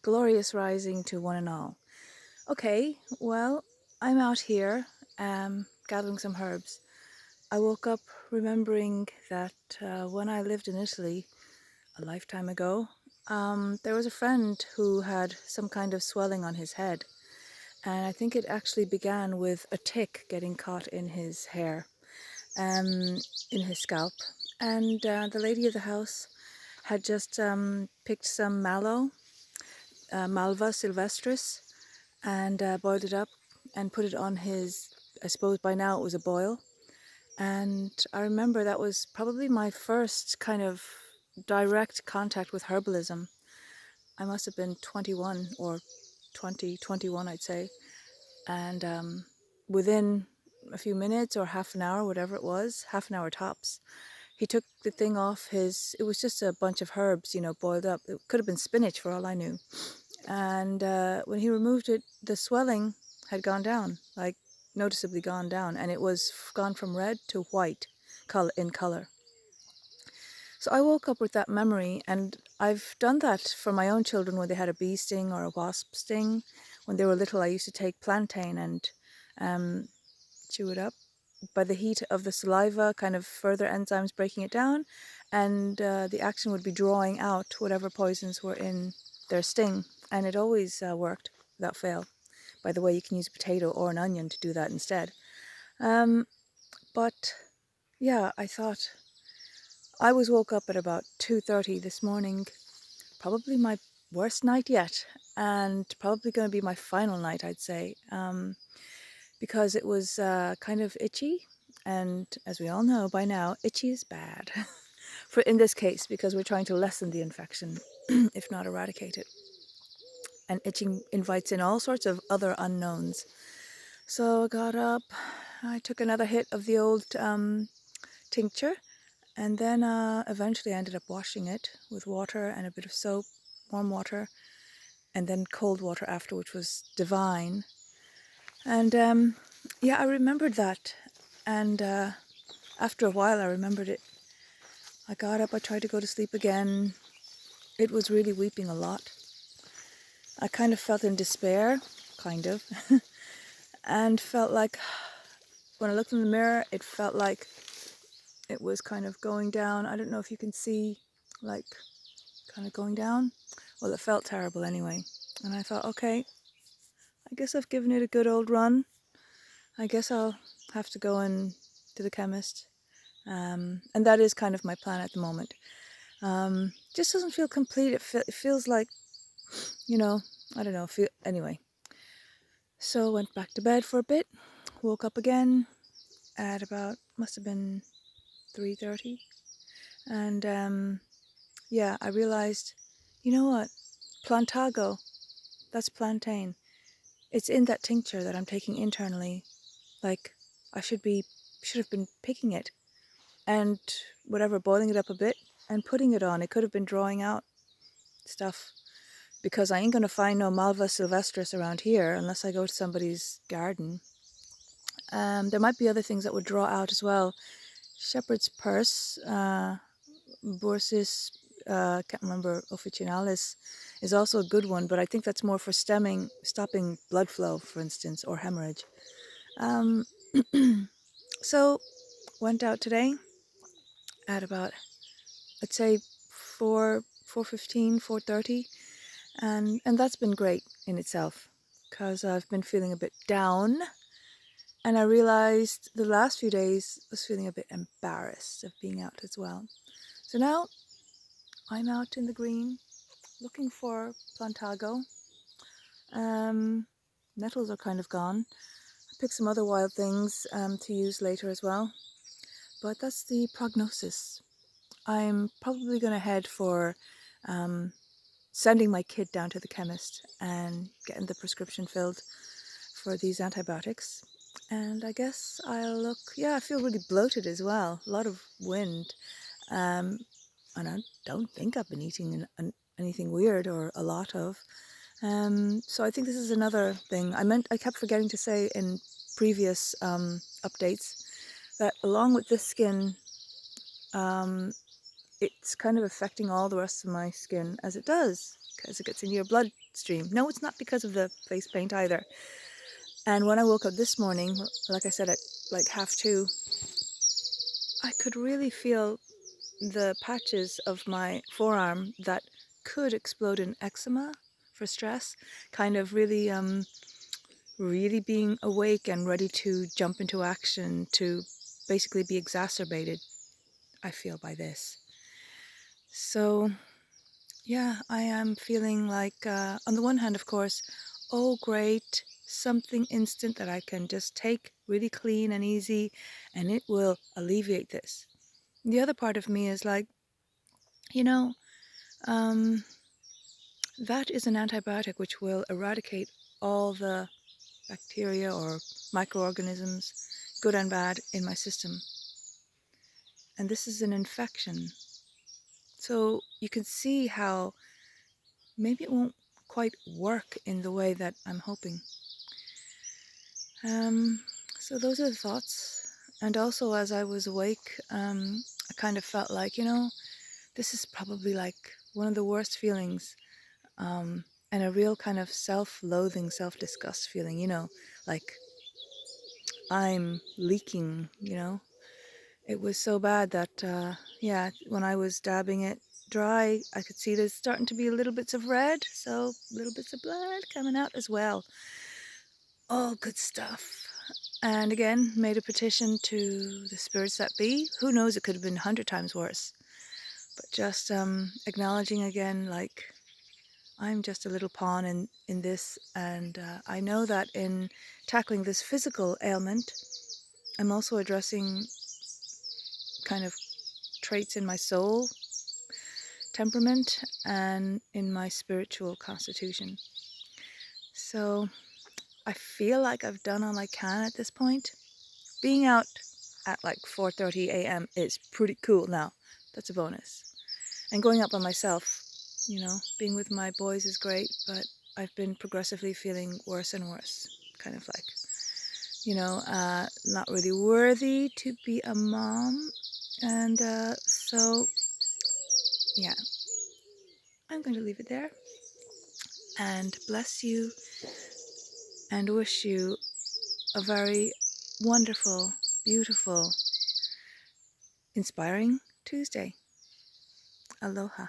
Glorious rising to one and all. Okay, well, I'm out here gathering some herbs. I woke up remembering that when I lived in Italy a lifetime ago, there was a friend who had some kind of swelling on his head. And I think it actually began with a tick getting caught in his hair, in his scalp. And the lady of the house had just picked some mallow, Malva sylvestris, and boiled it up and put it on his, I suppose by now it was a boil. And I remember that was probably my first kind of direct contact with herbalism. I must have been 21 or 21, I'd say. And within a few minutes or half an hour, whatever it was, half an hour tops, he took the thing off his, it was just a bunch of herbs, boiled up. It could have been spinach for all I knew. And when he removed it, the swelling had gone down, like noticeably gone down, and it was gone from red to white in color. So I woke up with that memory, and I've done that for my own children when they had a bee sting or a wasp sting. When they were little, I used to take plantain and chew it up. By the heat of the saliva, kind of further enzymes breaking it down, and the action would be drawing out whatever poisons were in their sting, and it always worked without fail. By the way, you can use a potato or an onion to do that instead. But yeah, I thought I was woke up at about 2:30 this morning, probably my worst night yet, and probably going to be my final night, I'd say, because it was kind of itchy, and as we all know by now, itchy is bad. For in this case, because we're trying to lessen the infection, if not eradicate it. And itching invites in all sorts of other unknowns. So I got up, I took another hit of the old tincture, and then eventually I ended up washing it with water and a bit of soap, warm water, and then cold water after, which was divine. And yeah, I remembered that. And after a while, I remembered it. I got up, I tried to go to sleep again. It was really weeping a lot. I kind of felt in despair, kind of, and felt like when I looked in the mirror, it felt like it was kind of going down. I don't know if you can see, like, kind of going down. Well, it felt terrible anyway. And I thought, okay, I guess I've given it a good old run. I guess I'll have to go in to the chemist. And that is kind of my plan at the moment. Just doesn't feel complete. It feels like, I don't know. Anyway. So went back to bed for a bit. Woke up again at about, must have been 3:30. And yeah, I realized, you know what? Plantago, that's plantain. It's in that tincture that I'm taking internally. Like, I should have been picking it and whatever, boiling it up a bit and putting it on. It could have been drawing out stuff, because I ain't going to find no Malva sylvestris around here unless I go to somebody's garden. There might be other things that would draw out as well. Shepherd's purse, Bursis, can't remember, officinalis, is also a good one, but I think that's more for stopping blood flow, for instance, or hemorrhage. So went out today at about, I'd say 4:15, 4:30, and that's been great in itself, because I've been feeling a bit down, and I realized the last few days I was feeling a bit embarrassed of being out as well. So now I'm out in the green looking for plantago. Nettles are kind of gone. I picked some other wild things to use later as well. But that's the prognosis. I'm probably going to head for sending my kid down to the chemist and getting the prescription filled for these antibiotics. And I guess I feel really bloated as well. A lot of wind. And I don't think I've been eating anything weird or a lot of. So I think this is another thing. I kept forgetting to say in previous updates that along with this skin, it's kind of affecting all the rest of my skin, as it does because it gets in your bloodstream. No, it's not because of the face paint either. And when I woke up this morning, like I said, at like 2:30, I could really feel the patches of my forearm that could explode in eczema for stress, kind of really being awake and ready to jump into action, to basically be exacerbated, I feel, by this. So yeah, I am feeling like, on the one hand, of course, oh great, something instant that I can just take really clean and easy, and it will alleviate this. The other part of me is like, you know, um, that is an antibiotic which will eradicate all the bacteria or microorganisms, good and bad, in my system. And this is an infection. So you can see how maybe it won't quite work in the way that I'm hoping. Um, so those are the thoughts. And also, as I was awake, I kind of felt like, this is probably like one of the worst feelings, and a real kind of self-loathing, self-disgust feeling, like I'm leaking. It was so bad that, yeah, when I was dabbing it dry, I could see there's starting to be little bits of red, so little bits of blood coming out as well. All good stuff. And again, made a petition to the spirits that be. Who knows, it could have been 100 times worse. But just acknowledging again, like, I'm just a little pawn in this, and I know that in tackling this physical ailment, I'm also addressing kind of traits in my soul, temperament, and in my spiritual constitution. So I feel like I've done all I can at this point. Being out at like 4:30 a.m. is pretty cool now. That's a bonus. And going out by myself, being with my boys is great, but I've been progressively feeling worse and worse. Kind of like, not really worthy to be a mom. And so, yeah, I'm going to leave it there and bless you and wish you a very wonderful, beautiful, inspiring Tuesday. Aloha.